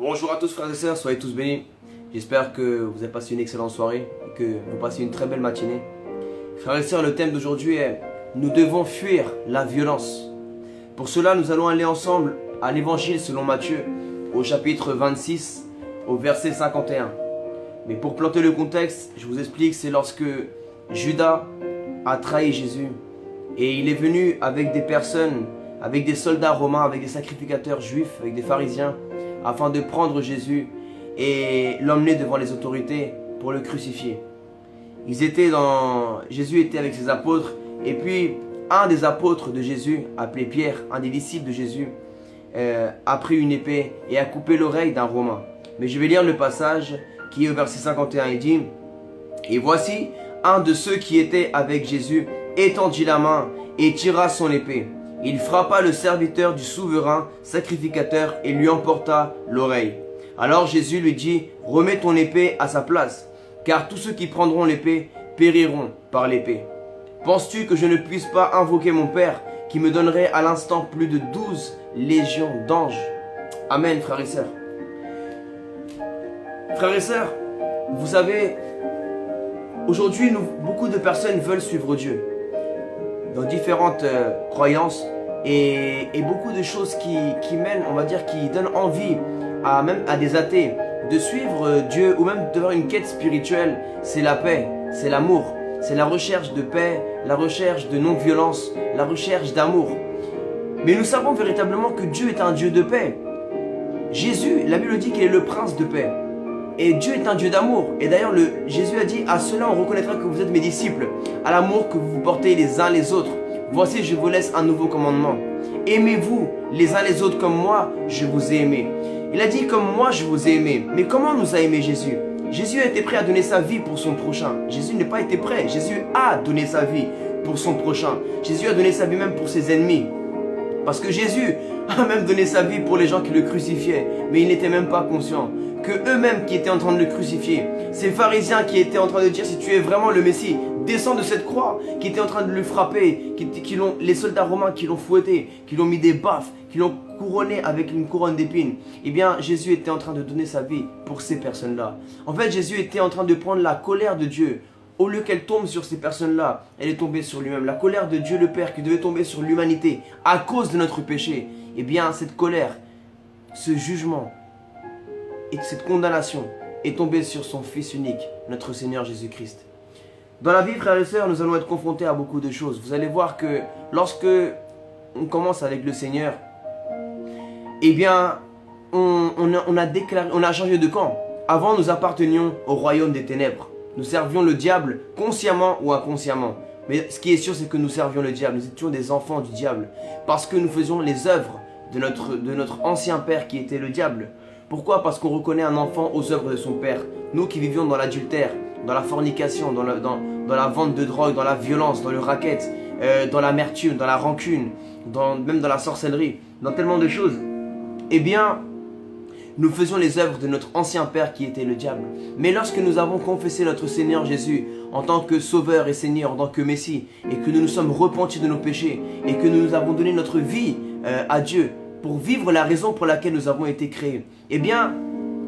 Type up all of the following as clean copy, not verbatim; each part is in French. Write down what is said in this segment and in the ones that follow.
Bonjour à tous frères et sœurs, soyez tous bénis. J'espère que vous avez passé une excellente soirée et que vous passez une très belle matinée. Frères et sœurs, le thème d'aujourd'hui est « Nous devons fuir la violence ». Pour cela, nous allons aller ensemble à l'évangile selon Matthieu, au chapitre 26, au verset 51. Mais pour planter le contexte, je vous explique, c'est lorsque Judas a trahi Jésus et il est venu avec des personnes, avec des soldats romains, avec des sacrificateurs juifs, avec des pharisiens, afin de prendre Jésus et l'emmener devant les autorités pour le crucifier. Jésus était avec ses apôtres, et puis un des apôtres de Jésus, appelé Pierre, un des disciples de Jésus, a pris une épée et a coupé l'oreille d'un Romain. Mais je vais lire le passage qui est au verset 51, il dit « Et voici, un de ceux qui étaient avec Jésus étendit la main et tira son épée. Il frappa le serviteur du souverain sacrificateur et lui emporta l'oreille. Alors Jésus lui dit, remets ton épée à sa place, car tous ceux qui prendront l'épée périront par l'épée. Penses-tu que je ne puisse pas invoquer mon Père, qui me donnerait à l'instant plus de 12 légions d'anges? Amen, frères et sœurs. Frères et sœurs, vous savez, aujourd'hui, beaucoup de personnes veulent suivre Dieu dans différentes croyances et beaucoup de choses qui mènent, on va dire, qui donnent envie même à des athées de suivre Dieu ou même de faire une quête spirituelle. C'est la paix, c'est l'amour, c'est la recherche de paix, la recherche de non-violence, la recherche d'amour. Mais nous savons véritablement que Dieu est un Dieu de paix. Jésus, la Bible dit qu'il est le prince de paix. Et Dieu est un Dieu d'amour. Et d'ailleurs, Jésus a dit, à cela on reconnaîtra que vous êtes mes disciples, à l'amour que vous vous portez les uns les autres. Voici, je vous laisse un nouveau commandement. Aimez-vous les uns les autres comme moi, je vous ai aimé. Il a dit, comme moi, je vous ai aimé. Mais comment nous a aimé Jésus? Jésus a été prêt à donner sa vie pour son prochain. Jésus n'est pas été prêt. Jésus a donné sa vie pour son prochain. Jésus a donné sa vie même pour ses ennemis. Parce que Jésus a même donné sa vie pour les gens qui le crucifiaient. Mais il n'était même pas conscient que eux-mêmes qui étaient en train de le crucifier, ces pharisiens qui étaient en train de dire si tu es vraiment le Messie, descends de cette croix, qui étaient en train de le frapper, les soldats romains qui l'ont fouetté, qui l'ont mis des baffes, qui l'ont couronné avec une couronne d'épines. Eh bien, Jésus était en train de donner sa vie pour ces personnes-là. En fait, Jésus était en train de prendre la colère de Dieu. Au lieu qu'elle tombe sur ces personnes-là, elle est tombée sur lui-même. La colère de Dieu le Père qui devait tomber sur l'humanité à cause de notre péché. Eh bien, cette colère, ce jugement et cette condamnation est tombée sur son Fils unique, notre Seigneur Jésus-Christ. Dans la vie, frères et sœurs, nous allons être confrontés à beaucoup de choses. Vous allez voir que lorsque on commence avec le Seigneur, eh bien, on a changé de camp. Avant, nous appartenions au royaume des ténèbres. Nous servions le diable consciemment ou inconsciemment. Mais ce qui est sûr, c'est que nous servions le diable. Nous étions des enfants du diable. Parce que nous faisions les œuvres de notre ancien père qui était le diable. Pourquoi? Parce qu'on reconnaît un enfant aux œuvres de son père. Nous qui vivions dans l'adultère, dans la fornication, dans la vente de drogue, dans la violence, dans le racket, dans l'amertume, dans la rancune, même dans la sorcellerie, dans tellement de choses. Eh bien, nous faisions les œuvres de notre ancien père qui était le diable. Mais lorsque nous avons confessé notre Seigneur Jésus en tant que Sauveur et Seigneur, en tant que Messie, et que nous nous sommes repentis de nos péchés, et que nous avons donné notre vie à Dieu, pour vivre la raison pour laquelle nous avons été créés, eh bien,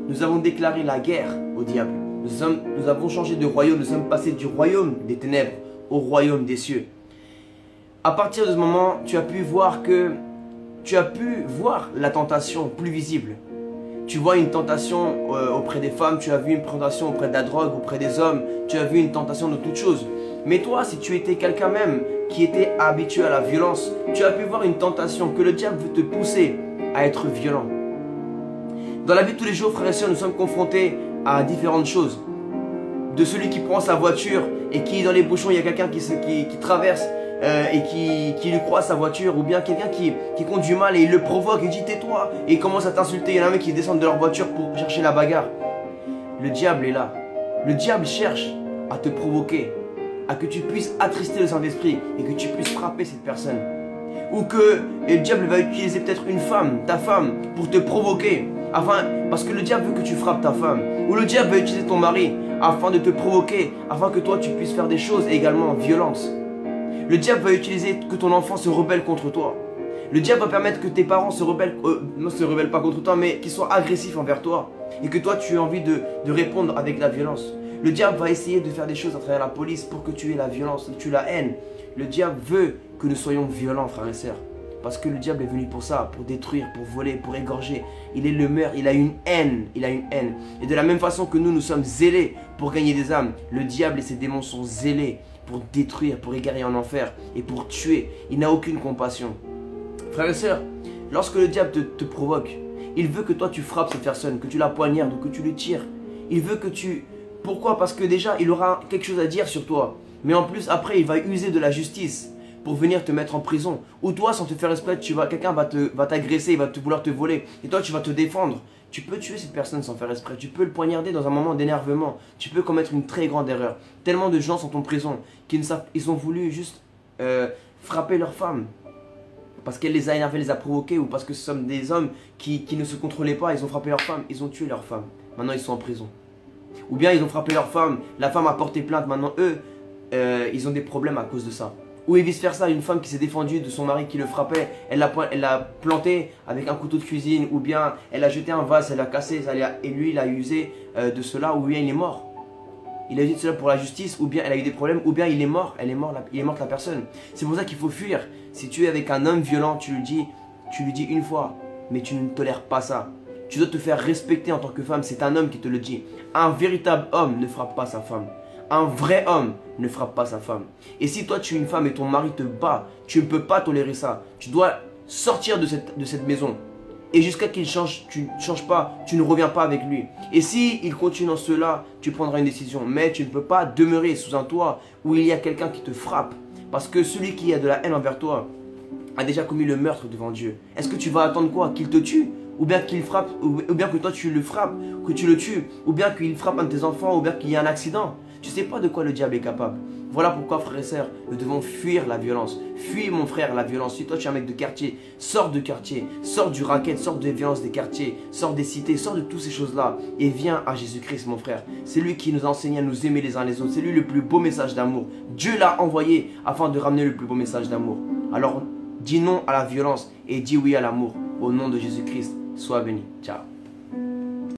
nous avons déclaré la guerre au diable. Nous avons changé de royaume, nous sommes passés du royaume des ténèbres au royaume des cieux. À partir de ce moment, tu as pu voir la tentation plus visible. Tu vois une tentation auprès des femmes, tu as vu une tentation auprès de la drogue, auprès des hommes, tu as vu une tentation de toutes choses. Mais toi, si tu étais quelqu'un même qui était habitué à la violence, tu as pu voir une tentation que le diable veut te pousser à être violent. Dans la vie de tous les jours, frères et sœurs, nous sommes confrontés à différentes choses. De celui qui prend sa voiture et qui, dans les bouchons, il y a quelqu'un qui traverse et qui lui croise sa voiture, ou bien quelqu'un qui conduit mal et il le provoque et dit tais-toi et il commence à t'insulter. Il y en a un qui descendent de leur voiture pour chercher la bagarre. Le diable est là. Le diable cherche à te provoquer, à que tu puisses attrister le Saint-Esprit et que tu puisses frapper cette personne. Ou que le diable va utiliser peut-être une femme, ta femme, pour te provoquer, parce que le diable veut que tu frappes ta femme. Ou le diable va utiliser ton mari afin de te provoquer, afin que toi tu puisses faire des choses également en violence. Le diable va utiliser que ton enfant se rebelle contre toi. Le diable va permettre que tes parents ne se rebellent pas contre toi, mais qu'ils soient agressifs envers toi. Et que toi, tu aies envie de répondre avec la violence. Le diable va essayer de faire des choses à travers la police pour que tu aies la violence, que tu aies la haine. Le diable veut que nous soyons violents, frères et sœurs. Parce que le diable est venu pour ça, pour détruire, pour voler, pour égorger. Il est le meurtre, il a une haine, il a une haine. Et de la même façon que nous sommes zélés pour gagner des âmes, le diable et ses démons sont zélés pour détruire, pour égarer en enfer et pour tuer. Il n'a aucune compassion. Frères et sœurs, lorsque le diable te provoque, il veut que toi tu frappes cette personne, que tu la poignardes ou que tu le tires. Il veut que tu... Pourquoi? Parce que déjà, il aura quelque chose à dire sur toi. Mais en plus, après, il va user de la justice pour venir te mettre en prison. Ou toi, sans te faire exprès, quelqu'un va t'agresser, il va vouloir te voler. Et toi, tu vas te défendre. Tu peux tuer cette personne sans faire exprès. Tu peux le poignarder dans un moment d'énervement. Tu peux commettre une très grande erreur. Tellement de gens sont en prison qu'ils ont voulu juste frapper leur femme. Parce qu'elle les a énervés, les a provoqués. Ou parce que ce sont des hommes qui ne se contrôlaient pas. Ils ont frappé leur femme. Ils ont tué leur femme. Maintenant, ils sont en prison. Ou bien ils ont frappé leur femme. La femme a porté plainte. Maintenant, eux, ils ont des problèmes à cause de ça. Ou vice versa, une femme qui s'est défendue de son mari qui le frappait, elle l'a planté avec un couteau de cuisine, ou bien elle a jeté un vase, elle l'a cassé, et lui il a usé de cela, ou bien il est mort. Il a usé de cela pour la justice, ou bien elle a eu des problèmes, ou bien il est mort, il est morte la personne. C'est pour ça qu'il faut fuir. Si tu es avec un homme violent, tu lui dis une fois, mais tu ne tolères pas ça. Tu dois te faire respecter en tant que femme, c'est un homme qui te le dit. Un véritable homme ne frappe pas sa femme. Un vrai homme ne frappe pas sa femme. Et si toi tu es une femme et ton mari te bat, tu ne peux pas tolérer ça. Tu dois sortir de cette maison. Et jusqu'à qu'il change, tu ne changes pas, tu ne reviens pas avec lui. Et si il continue dans cela, tu prendras une décision. Mais tu ne peux pas demeurer sous un toit où il y a quelqu'un qui te frappe. Parce que celui qui a de la haine envers toi a déjà commis le meurtre devant Dieu. Est-ce que tu vas attendre quoi? Qu'il te tue? Ou bien qu'il frappe, ou bien que toi tu le frappes, que tu le tues, ou bien qu'il frappe un de tes enfants, ou bien qu'il y a un accident. Tu ne sais pas de quoi le diable est capable. Voilà pourquoi, frères et sœurs, nous devons fuir la violence. Fuis, mon frère, la violence. Si toi tu es un mec de quartier, sors de quartier, sors du racket, sors des violences des quartiers, sors des cités, sors de toutes ces choses-là et viens à Jésus-Christ, mon frère. C'est lui qui nous a enseigné à nous aimer les uns les autres. C'est lui le plus beau message d'amour. Dieu l'a envoyé afin de ramener le plus beau message d'amour. Alors, dis non à la violence et dis oui à l'amour. Au nom de Jésus-Christ, sois béni. Ciao.